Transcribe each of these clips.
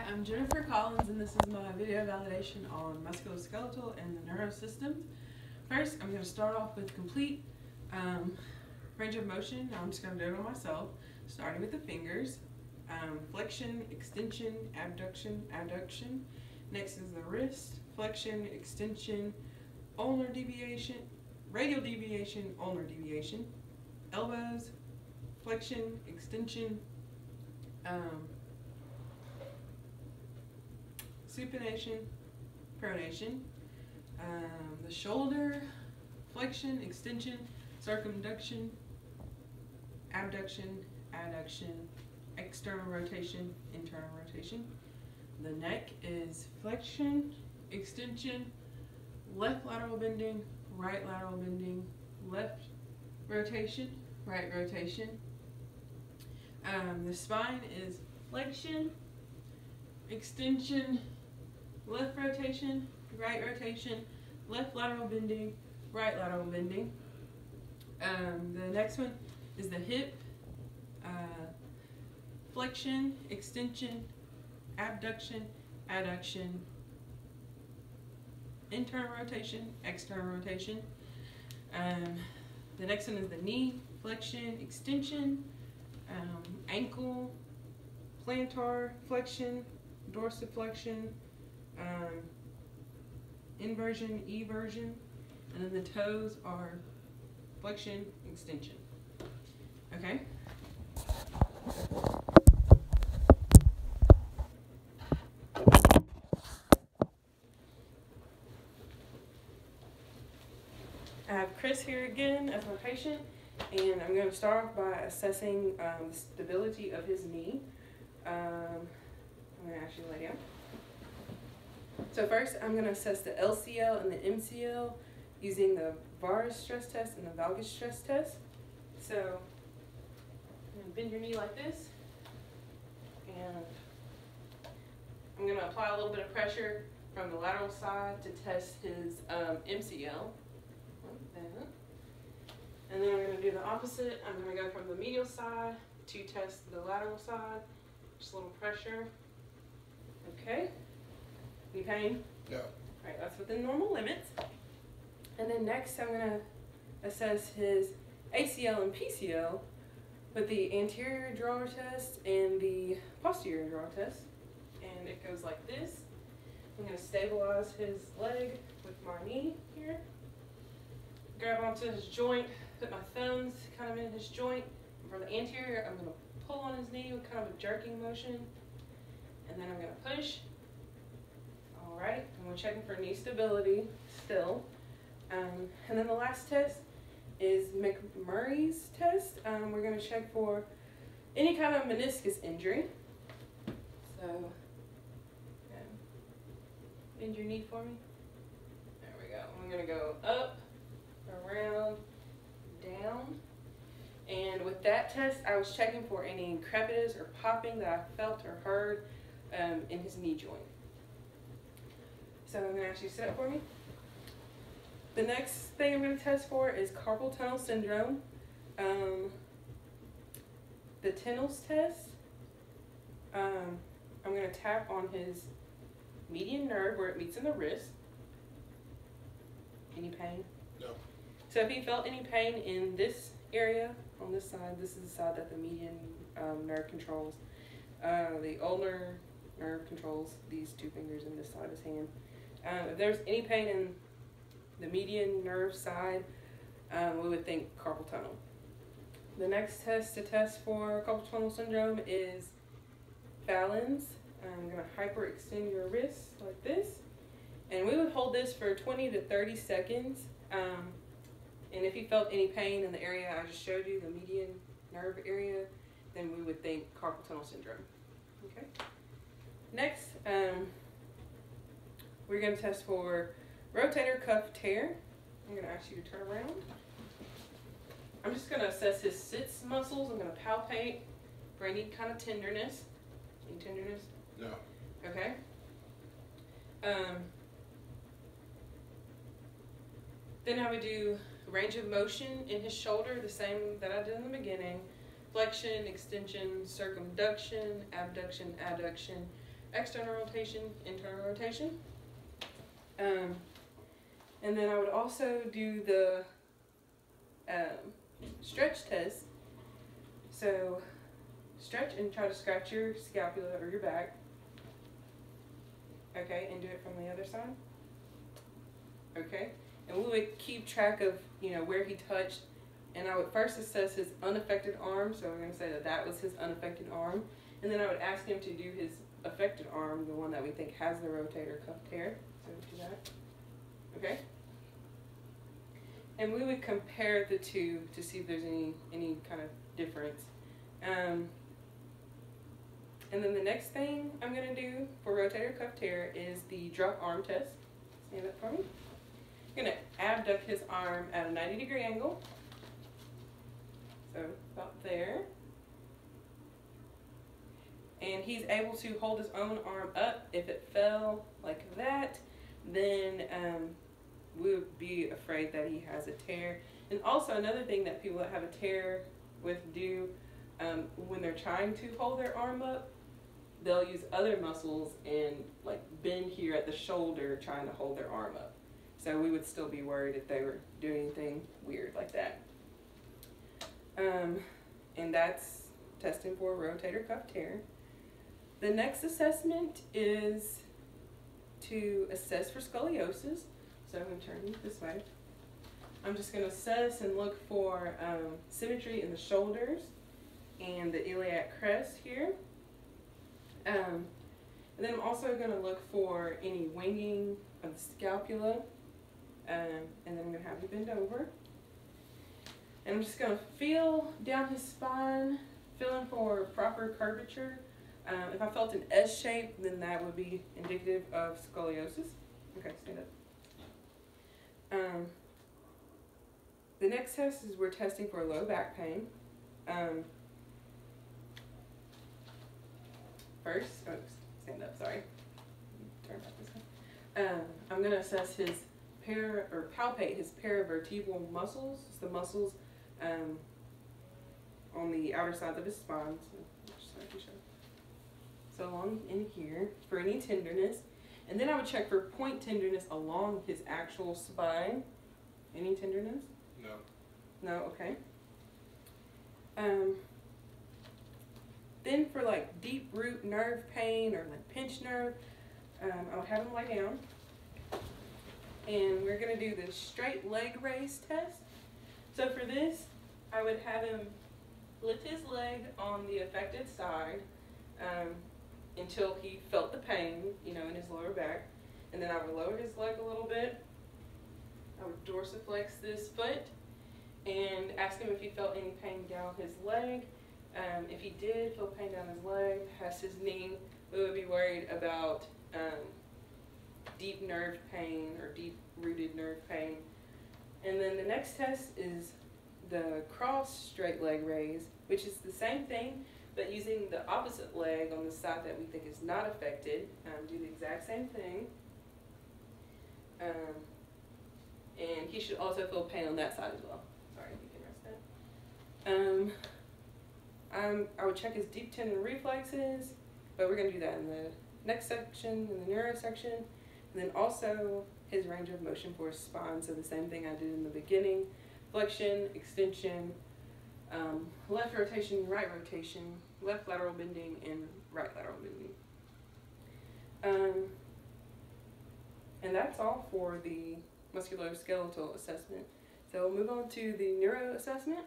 I'm Jennifer Collins, and this is my video validation on musculoskeletal and the neurosystems. First, I'm going to start off with complete range of motion. I'm just going to do it on myself, starting with the fingers. Flexion, extension, abduction, adduction. Next is the wrist, flexion, extension, ulnar deviation, radial deviation, ulnar deviation. Elbows, flexion, extension, supination, pronation. The shoulder, flexion, extension, circumduction, abduction, adduction, external rotation, internal rotation. The neck is flexion, extension, left lateral bending, right lateral bending, left rotation, right rotation. The spine is flexion, extension, left rotation, right rotation, left lateral bending, right lateral bending. The next one is the hip, flexion, extension, abduction, adduction, internal rotation, external rotation. The next one is the knee, flexion, extension, ankle, plantar flexion, dorsiflexion, inversion, eversion, and then the toes are flexion, extension. Okay? I have Chris here again as my patient, and I'm going to start off by assessing the stability of his knee. I'm going to actually lay down. So first, I'm going to assess the LCL and the MCL using the Varus stress test and the valgus stress test. So, I'm going to bend your knee like this, and I'm going to apply a little bit of pressure from the lateral side to test his MCL. Like that. And then I'm going to do the opposite. I'm going to go from the medial side to test the lateral side. Just a little pressure. Okay. Any pain? No. Alright, that's within normal limits. And then next I'm going to assess his ACL and PCL with the anterior drawer test and the posterior drawer test. And it goes like this. I'm going to stabilize his leg with my knee here. Grab onto his joint, put my thumbs kind of in his joint. And for the anterior, I'm going to pull on his knee with kind of a jerking motion. And then I'm going to push. Alright, and we're checking for knee stability still. And then the last test is McMurray's test. We're going to check for any kind of meniscus injury. So, bend your knee for me. There we go. I'm going to go up, around, down. And with that test, I was checking for any crepitus or popping that I felt or heard in his knee joint. So I'm going to ask you to sit up for me. The next thing I'm going to test for is carpal tunnel syndrome. The Tennell's test, I'm going to tap on his median nerve where it meets in the wrist. Any pain? No. So if he felt any pain in this area, on this side, this is the side that the median nerve controls. The ulnar nerve controls these two fingers in this side of his hand. If there's any pain in the median nerve side, we would think carpal tunnel. The next test to test for carpal tunnel syndrome is Fallon's. I'm going to hyperextend your wrist like this. And we would hold this for 20 to 30 seconds. And if you felt any pain in the area I just showed you, the median nerve area, then we would think carpal tunnel syndrome. Okay. Next, we're going to test for rotator cuff tear. I'm going to ask you to turn around. I'm just going to assess his sits muscles. I'm going to palpate for any kind of tenderness. Any tenderness? No. Okay. Then I would do range of motion in his shoulder, the same that I did in the beginning. Flexion, extension, circumduction, abduction, adduction, external rotation, internal rotation. And then I would also do the stretch test. So stretch and try to scratch your scapula or your back. Okay, and do it from the other side. Okay, and we would keep track of, you know, where he touched. And I would first assess his unaffected arm. So we're going to say that that was his unaffected arm. And then I would ask him to do his affected arm, the one that we think has the rotator cuff tear. So do that. Okay? And we would compare the two to see if there's any kind of difference. And then the next thing I'm going to do for rotator cuff tear is the drop arm test. Stand up for me. I'm going to abduct his arm at a 90-degree angle. So about there. And he's able to hold his own arm up. If it fell like that, then we would be afraid that he has a tear. And also another thing that people that have a tear with do, when they're trying to hold their arm up, they'll use other muscles and like bend here at the shoulder trying to hold their arm up. So we would still be worried if they were doing anything weird like that. And that's testing for rotator cuff tear. The next assessment is to assess for scoliosis. So I'm going to turn you this way. I'm just going to assess and look for symmetry in the shoulders and the iliac crest here. And then I'm also going to look for any winging of the scapula. And then I'm going to have you bend over. And I'm just going to feel down his spine, feeling for proper curvature. If I felt an S shape, then that would be indicative of scoliosis. Okay, stand up. The next test is we're testing for low back pain. First, stand up, sorry. Turn back this way. I'm going to assess his palpate his paravertebral muscles. It's the muscles on the outer sides of his spine. So along in here for any tenderness. And then I would check for point tenderness along his actual spine. Any tenderness? No. No, okay. Then for like deep root nerve pain or like pinched nerve, I would have him lie down. And we're going to do the straight leg raise test. So for this, I would have him lift his leg on the affected side until he felt the pain, you know, in his lower back. And then I would lower his leg a little bit. I would dorsiflex this foot and ask him if he felt any pain down his leg. If he did feel pain down his leg, past his knee, we would be worried about deep nerve pain or deep-rooted nerve pain. And then the next test is the cross straight leg raise, which is the same thing, but using the opposite leg on the side that we think is not affected. Do the exact same thing. And he should also feel pain on that side as well. Sorry, you can rest that. I would check his deep tendon reflexes, but we're going to do that in the next section, in the neuro section. And then also his range of motion for his spine. So the same thing I did in the beginning. Flexion, extension, left rotation, right rotation, left lateral bending, and right lateral bending. And that's all for the musculoskeletal assessment. So we'll move on to the neuro assessment.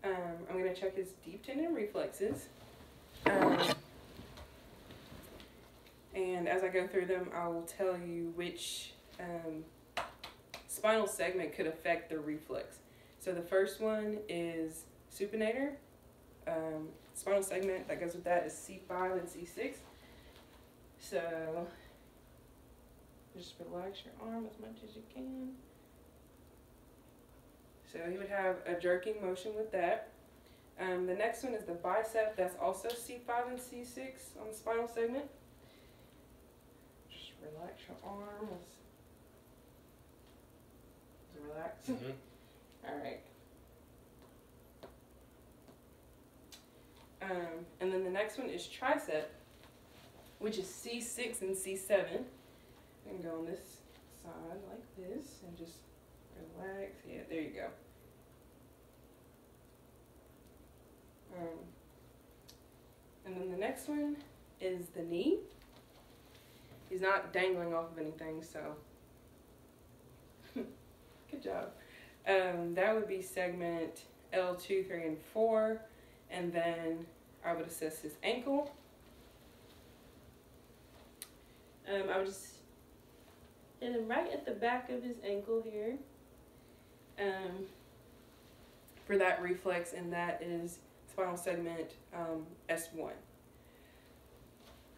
I'm going to check his deep tendon reflexes. And as I go through them, I will tell you which spinal segment could affect the reflex. So the first one is supinator. Spinal segment that goes with that is C5 and C6. So just relax your arm as much as you can. So he would have a jerking motion with that. The next one is the bicep. That's also C5 and C6 on the spinal segment. Just relax your arm. Relax. Mm-hmm. All right. And then the next one is tricep. which is C6 and C7. And go on this side like this and just relax. Yeah, there you go. And then the next one is the knee. He's not dangling off of anything, so good job. That would be segment L2, 3, and 4. And then I would assess his ankle. I would just hit him right at the back of his ankle here for that reflex, and that is spinal segment S1.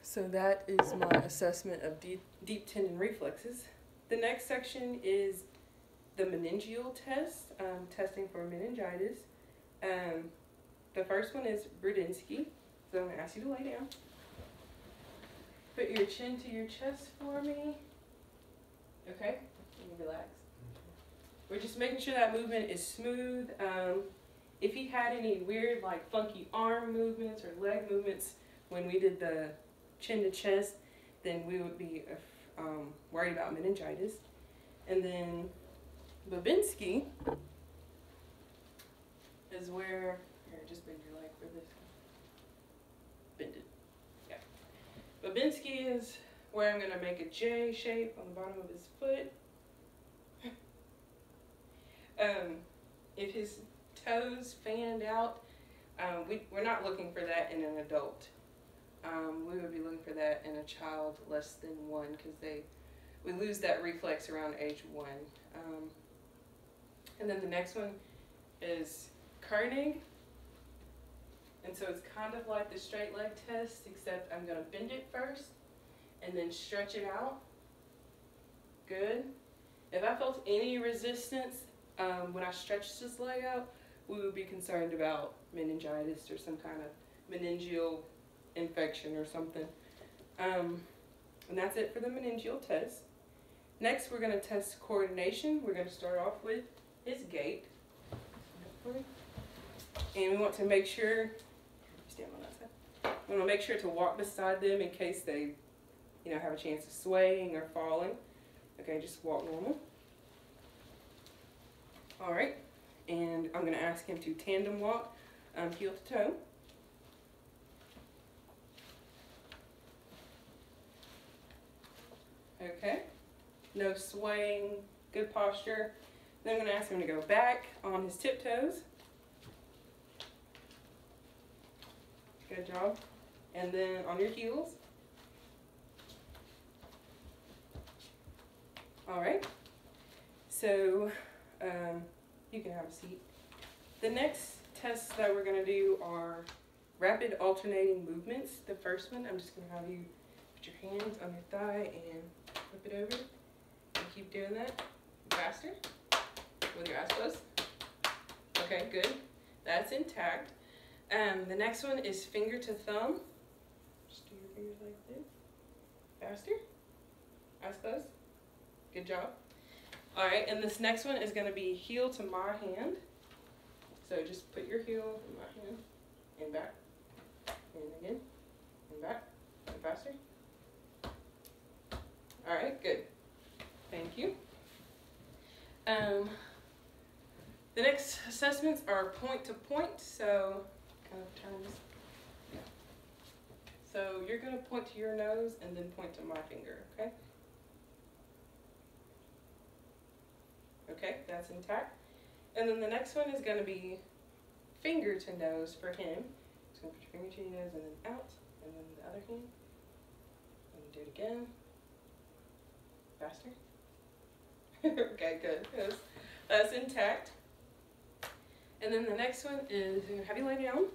So that is my assessment of deep tendon reflexes. The next section is the meningeal test, testing for meningitis. The first one is Brudinsky. So I'm going to ask you to lay down. Put your chin to your chest for me. Okay? And relax. We're just making sure that movement is smooth. If he had any weird, like funky arm movements or leg movements when we did the chin to chest, then we would be worried about meningitis. And then Babinski is where, here, just bend your leg for this. Bend it. Yeah. Babinski is where I'm going to make a J shape on the bottom of his foot. If his toes fanned out, we're not looking for that in an adult. We would be looking for that in a child less than 1 because we lose that reflex around age 1. And then the next one is Koenig. And so it's kind of like the straight leg test, except I'm going to bend it first and then stretch it out. Good. If I felt any resistance when I stretched this leg out, we would be concerned about meningitis or some kind of meningeal infection or something. And that's it for the meningeal test. Next, we're going to test coordination. We're going to start off with his gait. And we want to make sure, stand on that side. We want to make sure to walk beside them in case they, have a chance of swaying or falling. Okay, just walk normal. All right, and I'm going to ask him to tandem walk, heel to toe. Okay, no swaying, good posture. Then I'm going to ask him to go back on his tiptoes. Good job. And then on your heels. All right, so you can have a seat. The next tests that we're going to do are rapid alternating movements. The first one, I'm just going to have you put your hands on your thigh and flip it over. And keep doing that. Faster. With your eyes closed. Okay, good. That's intact. The next one is finger to thumb. Just do your fingers like this. Faster. Eyes closed. Good job. All right, and this next one is going to be heel to my hand. So just put your heel in my hand and back, and again, and back, and faster. All right, good. Thank you. The next assessments are point to point, so kind of turn this. Yeah. So you're going to point to your nose and then point to my finger, okay? Okay, that's intact. And then the next one is going to be finger to nose for him. Just going to put your finger to your nose and then out, and then the other hand. And do it again. Faster. Okay, good. Yes. That's intact. And then the next one is, I'm going to have you lay down.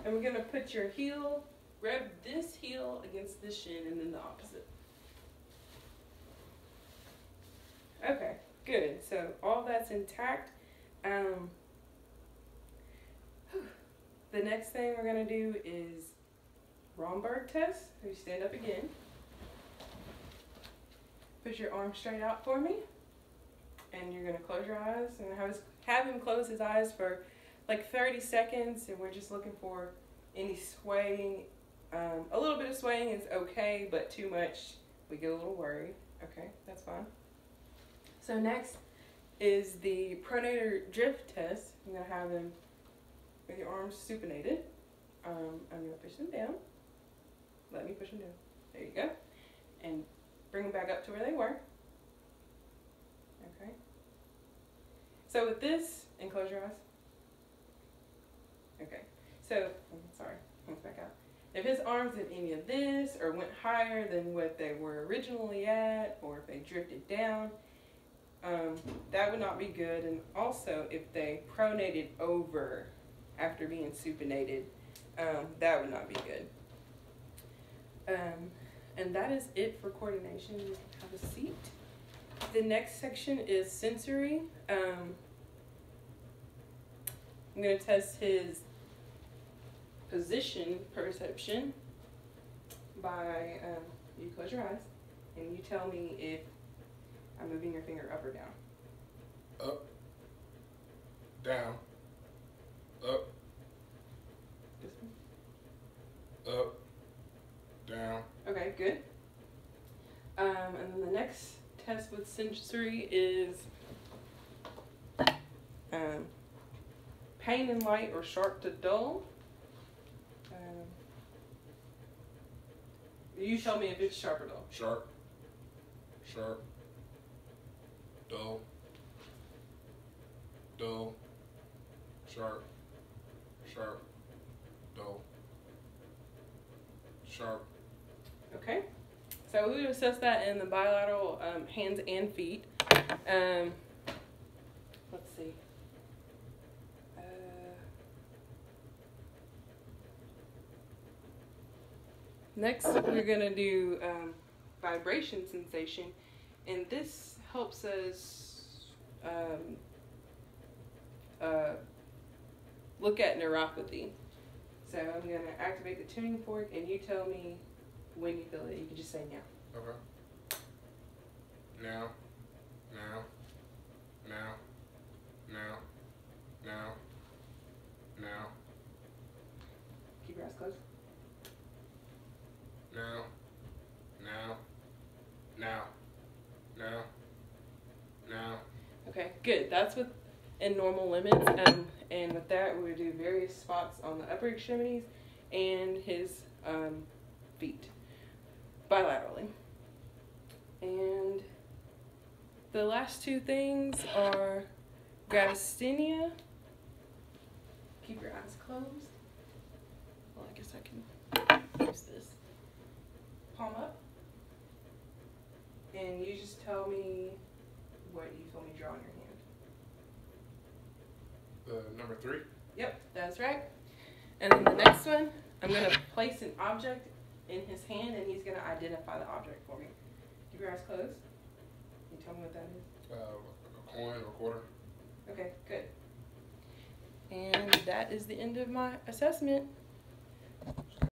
And we're going to put your heel, rub this heel against this shin, and then the opposite. Okay, good. So all that's intact. The next thing we're going to do is Romberg test. So you stand up again. Put your arm straight out for me. And you're going to close your eyes and have him close his eyes for like 30 seconds. And we're just looking for any swaying A little bit of swaying is okay, but too much, we get a little worried. Okay, that's fine. So next is the pronator drift test. I'm going to have him with your arms supinated. I'm going to push them down. Let me push them down. There you go. And bring them back up to where they were. Okay. So with this, and close your eyes. Okay. So, sorry, hands back out. If his arms did any of this or went higher than what they were originally at, or if they drifted down, that would not be good. And also, if they pronated over after being supinated, that would not be good. And that is it for coordination. You can have a seat. The next section is sensory. I'm going to test his position perception by, you close your eyes and you tell me if I'm moving your finger up or down. Up, down, up, This one? up, down. Okay, good. And then the next test with sensory is pain and light or sharp to dull. You tell me if it's sharp or dull. Sharp, sharp, dull, dull, sharp, sharp, dull, sharp. Okay. So we would assess that in the bilateral hands and feet. Let's see. Next, we're going to do vibration sensation, and this helps us look at neuropathy. So I'm going to activate the tuning fork, and you tell me when you feel it. You can just say now. Okay. Now, now, now, now, now, now. Keep your eyes closed. Now, now, now, now, now. Okay, good. That's within normal limits. And with that, we would do various spots on the upper extremities and his feet bilaterally. And the last two things are gravasthenia. Keep your eyes closed. Well, I guess I can use this. Palm up. And you just tell me what you told me to draw on your hand. Number 3. Yep, that's right. And then the next one, I'm going to place an object in his hand, and he's going to identify the object for me. Keep your eyes closed. Can you tell me what that is? A coin or quarter. Okay, good. And that is the end of my assessment.